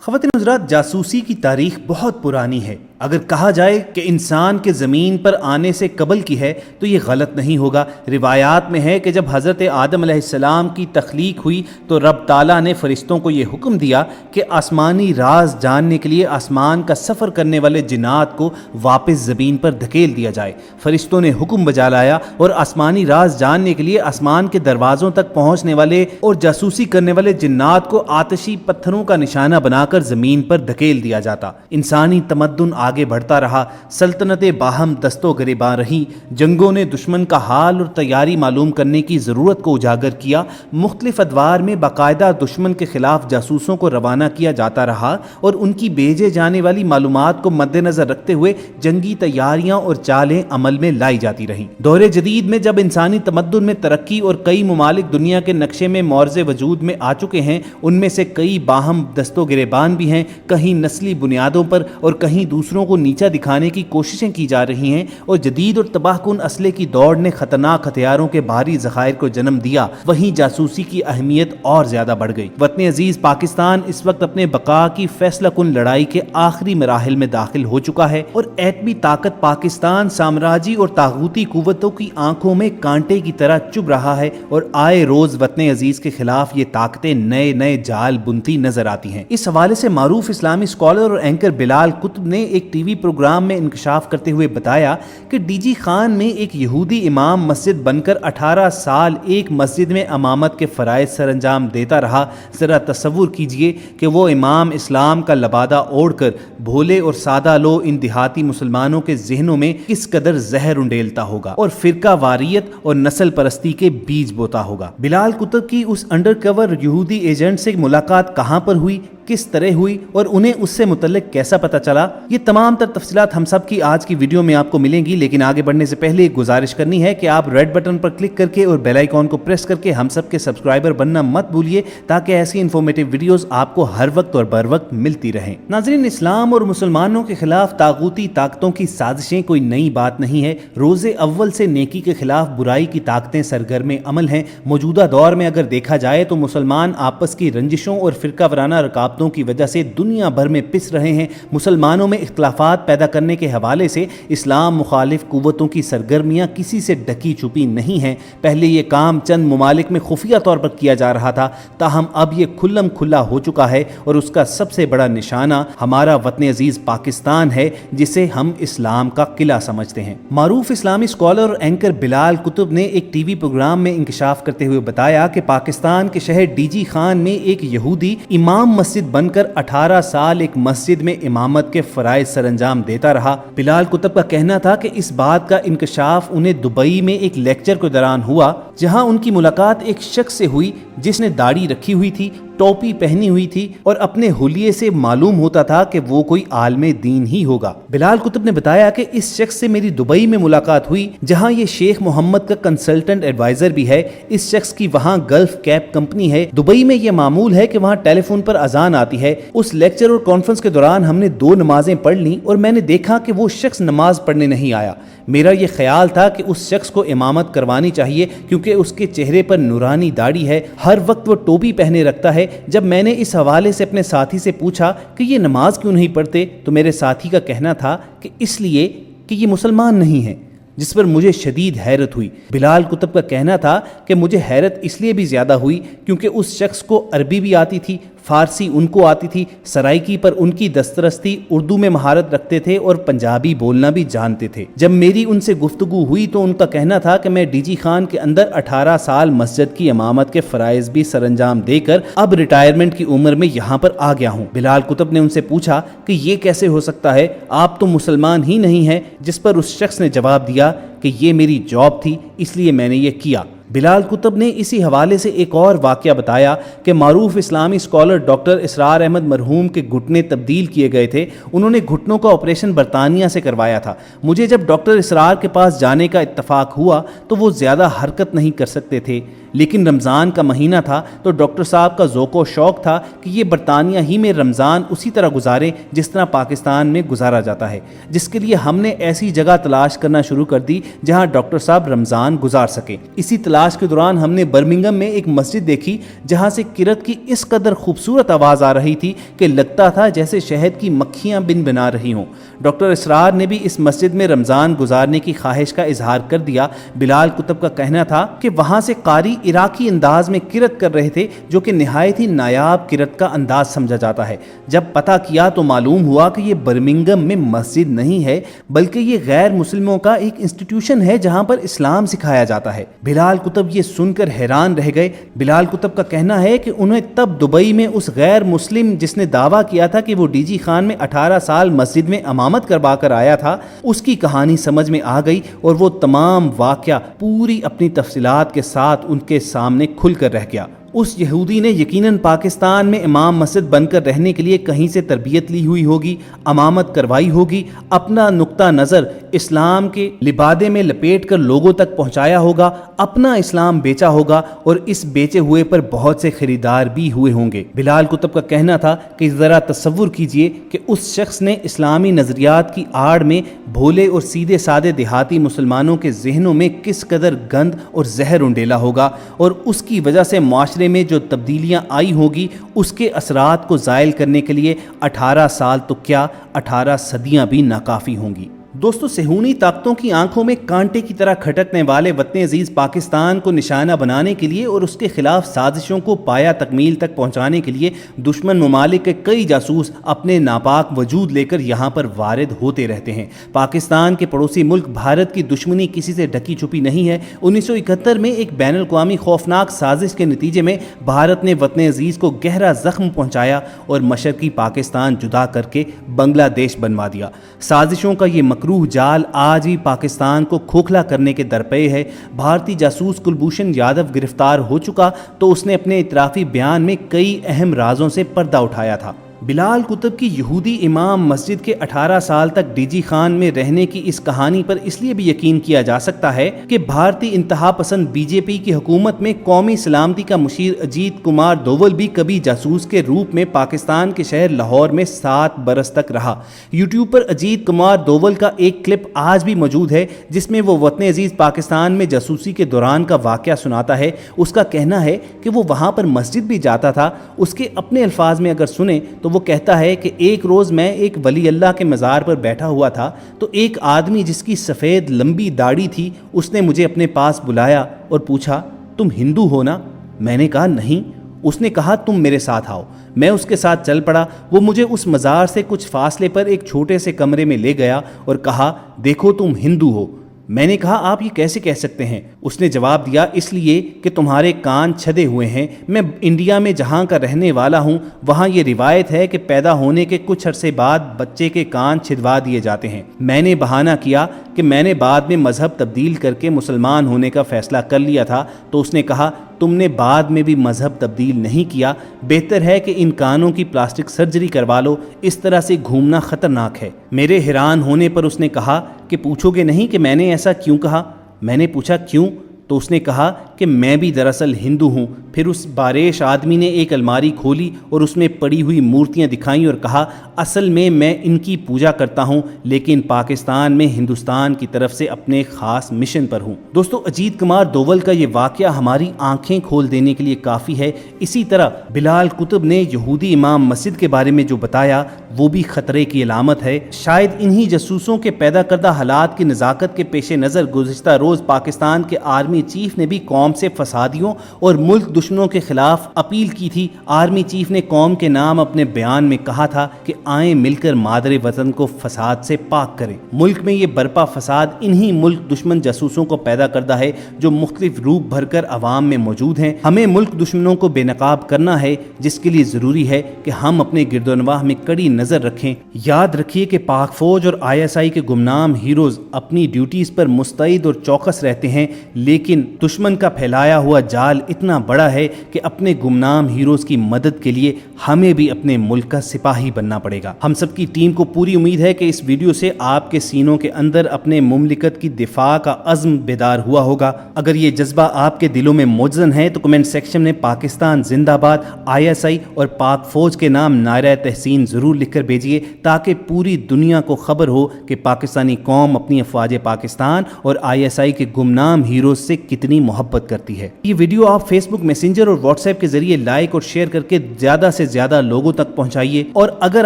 خواتین حضرات، جاسوسی کی تاریخ بہت پرانی ہے۔ اگر کہا جائے کہ انسان کے زمین پر آنے سے قبل کی ہے تو یہ غلط نہیں ہوگا۔ روایات میں ہے کہ جب حضرت آدم علیہ السلام کی تخلیق ہوئی تو رب تعالیٰ نے فرشتوں کو یہ حکم دیا کہ آسمانی راز جاننے کے لیے آسمان کا سفر کرنے والے جنات کو واپس زمین پر دھکیل دیا جائے۔ فرشتوں نے حکم بجا لایا اور آسمانی راز جاننے کے لیے آسمان کے دروازوں تک پہنچنے والے اور جاسوسی کرنے والے جنات کو آتشی پتھروں کا نشانہ بنا کر زمین پر دھکیل دیا جاتا۔ انسانی تمدن آگے بڑھتا رہا، سلطنتیں باہم دست و گریباں رہیں، جنگوں نے دشمن کا حال اور تیاری معلوم کرنے کی ضرورت کو اجاگر کیا، مختلف ادوار میں باقاعدہ دشمن کے خلاف جاسوسوں کو روانہ کیا جاتا رہا اور ان کی بھیجے جانے والی معلومات کو مد نظر رکھتے ہوئے جنگی تیاریاں اور چالیں عمل میں لائی جاتی رہیں۔ دور جدید میں جب انسانی تمدن میں ترقی اور کئی ممالک دنیا کے نقشے میں معرض وجود میں آ چکے ہیں، ان میں سے کئی باہم دست و گریبان بھی ہیں، کہیں نسلی بنیادوں پر اور کہیں دوسروں کو نیچا دکھانے کی کوششیں کی جا رہی ہیں، اور جدید اور تباہ کن اسلحے کی دوڑ نے خطرناک ہتھیاروں کے بھاری ذخائر کو جنم دیا۔ وہیں جاسوسی کی اہمیت اور زیادہ بڑھ گئی۔ وطن عزیز پاکستان اس وقت اپنے بقا کی فیصلہ کن لڑائی کے آخری مراحل میں داخل ہو چکا ہے، اور ایٹمی طاقت پاکستان سامراجی اور طاغوتی قوتوں کی آنکھوں میں کانٹے کی طرح چبھ رہا ہے، اور آئے روز وطن عزیز کے خلاف یہ طاقتیں نئے نئے جال بنتی نظر آتی ہیں۔ اس حوالے سے معروف اسلامی اسکالر اور اینکر بلال قطب نے ایک ٹی وی پروگرام میں انکشاف کرتے ہوئے بتایا کہ ڈی جی خان میں ایک یہودی امام مسجد بن کر 18 سال ایک مسجد میں امامت کے فرائض سر انجام دیتا رہا۔ ذرا تصور کیجئے کہ وہ امام اسلام کا لبادہ اوڑھ کر بھولے اور سادہ لو ان دیہاتی مسلمانوں کے ذہنوں میں کس قدر زہر انڈیلتا ہوگا اور فرقہ واریت اور نسل پرستی کے بیج بوتا ہوگا۔ بلال قطب کی اس انڈر کور یہودی ایجنٹ سے ملاقات کہاں پر ہوئی، کس طرح ہوئی اور انہیں اس سے متعلق کیسا پتہ چلا، یہ تمام تر تفصیلات ہم سب کی آج کی ویڈیو میں آپ کو ملیں گی۔ لیکن آگے بڑھنے سے پہلے ایک گزارش کرنی ہے کہ آپ ریڈ بٹن پر کلک کر کے اور بیل آئیکن کو پریس کر کے ہم سب کے سبسکرائبر بننا مت بھولیے، تاکہ ایسی انفارمیٹیو ویڈیوز آپ کو ہر وقت اور بر وقت ملتی رہیں۔ ناظرین، اسلام اور مسلمانوں کے خلاف طاغوتی طاقتوں کی سازشیں کوئی نئی بات نہیں ہے۔ روز اول سے نیکی کے خلاف برائی کی طاقتیں سرگرم عمل ہیں۔ موجودہ دور میں اگر دیکھا جائے تو مسلمان آپس کی رنجشوں اور فرقہ وارانہ رکاوٹوں کی وجہ سے دنیا بھر میں پس رہے ہیں۔ مسلمانوں میں اختلافات پیدا کرنے کے حوالے سے اسلام مخالف قوتوں کی سرگرمیاں کسی سے ڈکی چھپی نہیں ہیں۔ پہلے یہ کام چند ممالک میں خفیہ طور پر کیا جا رہا تھا، تاہم اب یہ کھلم کھلا ہو چکا ہے، اور اس کا سب سے بڑا نشانہ ہمارا وطن عزیز پاکستان ہے، جسے ہم اسلام کا قلعہ سمجھتے ہیں۔ معروف اسلامی اسکالر اور اینکر بلال قطب نے ایک ٹی وی پروگرام میں انکشاف کرتے ہوئے بتایا کہ پاکستان کے شہر ڈی جی خان میں ایک یہودی امام مسجد بن کر 18 سال ایک مسجد میں امامت کے فرائض سر انجام دیتا رہا۔ بلال قطب کا کہنا تھا کہ اس بات کا انکشاف انہیں دبئی میں ایک لیکچر کے دوران ہوا، جہاں ان کی ملاقات ایک شخص سے ہوئی جس نے داڑھی رکھی ہوئی تھی، ٹوپی پہنی ہوئی تھی، اور اپنے حلیے سے معلوم ہوتا تھا کہ وہ کوئی عالم دین ہی ہوگا۔ بلال قطب نے بتایا کہ اس شخص سے میری دبئی میں ملاقات ہوئی، جہاں یہ شیخ محمد کا کنسلٹنٹ ایڈوائزر بھی ہے۔ اس شخص کی وہاں گلف کیپ کمپنی ہے۔ دبئی میں یہ معمول ہے کہ وہاں ٹیلی فون پر اذان آتی ہے۔ اس لیکچر اور کانفرنس کے دوران ہم نے 2 نمازیں پڑھ لیں اور میں نے دیکھا کہ وہ شخص نماز پڑھنے نہیں آیا۔ میرا یہ خیال تھا کہ اس شخص کو امامت کروانی چاہیے، کیونکہ اس کے چہرے پر نورانی داڑھی ہے، ہر وقت وہ ٹوپی پہنے رکھتا ہے۔ جب میں نے اس حوالے سے اپنے ساتھی سے پوچھا کہ یہ نماز کیوں نہیں پڑھتے، تو میرے ساتھی کا کہنا تھا کہ اس لیے کہ یہ مسلمان نہیں ہے، جس پر مجھے شدید حیرت ہوئی۔ بلال قطب کا کہنا تھا کہ مجھے حیرت اس لیے بھی زیادہ ہوئی کیونکہ اس شخص کو عربی بھی آتی تھی، فارسی ان کو آتی تھی، سرائکی پر ان کی دسترس تھی، اردو میں مہارت رکھتے تھے اور پنجابی بولنا بھی جانتے تھے۔ جب میری ان سے گفتگو ہوئی تو ان کا کہنا تھا کہ میں ڈی جی خان کے اندر 18 سال مسجد کی امامت کے فرائض بھی سر انجام دے کر اب ریٹائرمنٹ کی عمر میں یہاں پر آ گیا ہوں۔ بلال قطب نے ان سے پوچھا کہ یہ کیسے ہو سکتا ہے، آپ تو مسلمان ہی نہیں ہیں، جس پر اس شخص نے جواب دیا کہ یہ میری جاب تھی، اس لیے میں نے یہ کیا۔ بلال قطب نے اسی حوالے سے ایک اور واقعہ بتایا کہ معروف اسلامی اسکالر ڈاکٹر اسرار احمد مرحوم کے گھٹنے تبدیل کیے گئے تھے۔ انہوں نے گھٹنوں کا آپریشن برطانیہ سے کروایا تھا۔ مجھے جب ڈاکٹر اسرار کے پاس جانے کا اتفاق ہوا تو وہ زیادہ حرکت نہیں کر سکتے تھے۔ لیکن رمضان کا مہینہ تھا تو ڈاکٹر صاحب کا ذوق و شوق تھا کہ یہ برطانیہ ہی میں رمضان اسی طرح گزارے جس طرح پاکستان میں گزارا جاتا ہے، جس کے لیے ہم نے ایسی جگہ تلاش کرنا شروع کر دی جہاں ڈاکٹر صاحب رمضان گزار سکے۔ اسی تلاش کے دوران ہم نے برمنگھم میں ایک مسجد دیکھی جہاں سے کرت کی اس قدر خوبصورت آواز آ رہی تھی کہ لگتا تھا جیسے شہد کی مکھیاں بن بنا رہی ہوں۔ ڈاکٹر اسرار نے بھی اس مسجد میں رمضان گزارنے کی خواہش کا اظہار کر دیا۔ بلال کتب کا کہنا تھا کہ وہاں سے قاری عراقی انداز میں کرت کر رہے تھے جو کہ نہایت ہی نایاب کرت کا انداز سمجھا جاتا ہے۔ جب پتہ کیا تو معلوم ہوا کہ یہ برمنگھم میں مسجد نہیں ہے بلکہ یہ غیر مسلموں کا ایک انسٹیٹیوشن ہے جہاں پر اسلام سکھایا جاتا ہے۔ بلال کتب یہ سن کر حیران رہ گئے۔ بلال کتب کا کہنا ہے کہ انہیں تب دبئی میں اس غیر مسلم جس نے دعویٰ کیا تھا کہ وہ ڈی جی خان میں 18 سال مسجد میں امامت کروا کر آیا تھا، اس کی کہانی سمجھ میں آ گئی اور وہ تمام واقعہ پوری اپنی تفصیلات کے ساتھ ان کے سامنے کھل کر رہ گیا۔ اس یہودی نے یقیناً پاکستان میں امام مسجد بن کر رہنے کے لیے کہیں سے تربیت لی ہوئی ہوگی، امامت کروائی ہوگی، اپنا نقطہ نظر اسلام کے لبادے میں لپیٹ کر لوگوں تک پہنچایا ہوگا، اپنا اسلام بیچا ہوگا اور اس بیچے ہوئے پر بہت سے خریدار بھی ہوئے ہوں گے۔ بلال کتب کا کہنا تھا کہ ذرا تصور کیجئے کہ اس شخص نے اسلامی نظریات کی آڑ میں بھولے اور سیدھے سادے دیہاتی مسلمانوں کے ذہنوں میں کس قدر گند اور زہر انڈیلا ہوگا اور اس کی وجہ سے معاشرے میں جو تبدیلیاں آئی ہوگی اس کے اثرات کو زائل کرنے کے لیے 18 سال تو کیا 18 صدیاں بھی ناکافی ہوں گی۔ دوستو، صہیونی طاقتوں کی آنکھوں میں کانٹے کی طرح کھٹکنے والے وطن عزیز پاکستان کو نشانہ بنانے کے لیے اور اس کے خلاف سازشوں کو پایا تکمیل تک پہنچانے کے لیے دشمن ممالک کے کئی جاسوس اپنے ناپاک وجود لے کر یہاں پر وارد ہوتے رہتے ہیں۔ پاکستان کے پڑوسی ملک بھارت کی دشمنی کسی سے ڈھکی چھپی نہیں ہے۔ 1971 میں ایک بین الاقوامی خوفناک سازش کے نتیجے میں بھارت نے وطن عزیز کو گہرا زخم پہنچایا اور مشرقی پاکستان جدا کر کے بنگلہ دیش بنوا دیا۔ سازشوں کا یہ مکروہ جال آج بھی پاکستان کو کھوکھلا کرنے کے درپے ہے۔ بھارتی جاسوس کلبھوشن یادو گرفتار ہو چکا تو اس نے اپنے اعترافی بیان میں کئی اہم رازوں سے پردہ اٹھایا تھا۔ بلال کتب کی یہودی امام مسجد کے 18 سال تک ڈی جی خان میں رہنے کی اس کہانی پر اس لیے بھی یقین کیا جا سکتا ہے کہ بھارتی انتہا پسند بی جے پی کی حکومت میں قومی سلامتی کا مشیر اجیت کمار دوول بھی کبھی جاسوس کے روپ میں پاکستان کے شہر لاہور میں 7 برس تک رہا۔ یوٹیوب پر اجیت کمار دوول کا ایک کلپ آج بھی موجود ہے جس میں وہ وطن عزیز پاکستان میں جاسوسی کے دوران کا واقعہ سناتا ہے۔ اس کا کہنا ہے کہ وہ وہاں پر مسجد بھی جاتا تھا۔ اس کے اپنے الفاظ میں اگر سنیں تو وہ کہتا ہے کہ ایک روز میں ایک ولی اللہ کے مزار پر بیٹھا ہوا تھا تو ایک آدمی جس کی سفید لمبی داڑھی تھی اس نے مجھے اپنے پاس بلایا اور پوچھا، تم ہندو ہو نا؟ میں نے کہا نہیں۔ اس نے کہا تم میرے ساتھ آؤ۔ میں اس کے ساتھ چل پڑا۔ وہ مجھے اس مزار سے کچھ فاصلے پر ایک چھوٹے سے کمرے میں لے گیا اور کہا، دیکھو تم ہندو ہو۔ میں نے کہا آپ یہ کیسے کہہ سکتے ہیں؟ اس نے جواب دیا، اس لیے کہ تمہارے کان چھدے ہوئے ہیں۔ میں انڈیا میں جہاں کا رہنے والا ہوں وہاں یہ روایت ہے کہ پیدا ہونے کے کچھ عرصے بعد بچے کے کان چھدوا دیے جاتے ہیں۔ میں نے بہانہ کیا کہ میں نے بعد میں مذہب تبدیل کر کے مسلمان ہونے کا فیصلہ کر لیا تھا۔ تو اس نے کہا، تم نے بعد میں بھی مذہب تبدیل نہیں کیا، بہتر ہے کہ ان کانوں کی پلاسٹک سرجری کروا لو، اس طرح سے گھومنا خطرناک ہے۔ میرے حیران ہونے پر اس نے کہا کہ پوچھو گے نہیں کہ میں نے ایسا کیوں کہا؟ میں نے پوچھا کیوں؟ تو اس نے کہا کہ میں بھی دراصل ہندو ہوں۔ پھر اس باریش آدمی نے ایک الماری کھولی اور اس میں پڑی ہوئی مورتیاں دکھائیں اور کہا، اصل میں ان کی پوجا کرتا ہوں لیکن پاکستان میں ہندوستان کی طرف سے اپنے خاص مشن پر ہوں۔ دوستو، اجیت کمار دوول کا یہ واقعہ ہماری آنکھیں کھول دینے کے لیے کافی ہے۔ اسی طرح بلال کتب نے یہودی امام مسجد کے بارے میں جو بتایا وہ بھی خطرے کی علامت ہے۔ شاید انہی جاسوسوں کے پیدا کردہ حالات کی نزاکت کے پیش نظر گزشتہ روز پاکستان کے آرمی چیف نے بھی قوم سے فسادیوں اور ملک دشمنوں کے خلاف اپیل کی تھی۔ آرمی چیف نے قوم کے نام اپنے بیان میں کہا تھا کہ آئیں مل کر مادر وطن کو فساد سے پاک کریں۔ ملک میں یہ برپا فساد انہی ملک دشمن جاسوسوں کو پیدا کردہ ہے جو مختلف روپ بھر کر عوام میں موجود ہیں۔ ہمیں ملک دشمنوں کو بے نقاب کرنا ہے، جس کے لیے ضروری ہے کہ ہم اپنے گرد و نواح میں کڑی نظر رکھیں۔ یاد رکھیے کہ پاک فوج اور ISI کے گمنام ہیروز اپنی ڈیوٹیز پر مستعد اور چوکس رہتے ہیں، لیکن دشمن کا پھیلایا ہوا جال اتنا بڑا ہے کہ اپنے گمنام ہیروز کی مدد کے لیے ہمیں بھی اپنے ملک کا سپاہی بننا پڑے گا۔ ہم سب کی ٹیم کو پوری امید ہے کہ اس ویڈیو سے آپ کے سینوں کے اندر اپنے مملکت کی دفاع کا عزم بیدار ہوا ہوگا۔ اگر یہ جذبہ آپ کے دلوں میں موجزن ہے تو کمنٹ سیکشن میں پاکستان زندہ باد، ISI اور پاک فوج کے نام نعرہ تحسین ضرور لکھ کر بھیجیے تاکہ پوری دنیا کو خبر ہو کہ پاکستانی قوم اپنی افواج پاکستان اور ISI کے گمنام ہیروز سے کتنی محبت کرتی ہے۔ یہ ویڈیو آپ فیس بک میسنجر اور واٹس ایپ کے ذریعے لائک اور شیئر کر کے زیادہ سے زیادہ لوگوں تک پہنچائیے، اور اگر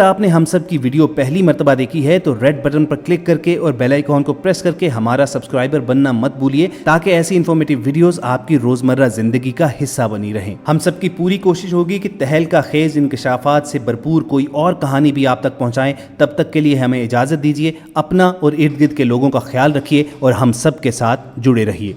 آپ نے ہم سب کی ویڈیو پہلی مرتبہ دیکھی ہے تو ریڈ بٹن پر کلک کر کے اور بیل آئیکن کو پریس کر کے ہمارا سبسکرائبر بننا مت بھولیے تاکہ ایسی انفارمیٹیو ویڈیوز آپ کی روزمرہ زندگی کا حصہ بنی رہیں۔ ہم سب کی پوری کوشش ہوگی کہ تہلکہ خیز انکشافات سے بھرپور کوئی اور کہانی بھی آپ تک پہنچائیں۔ تب تک کے لیے ہمیں اجازت دیجیے، اپنا اور ارد گرد کے لوگوں کا خیال رکھیے اور ہم سب کے ساتھ جڑے رہیے۔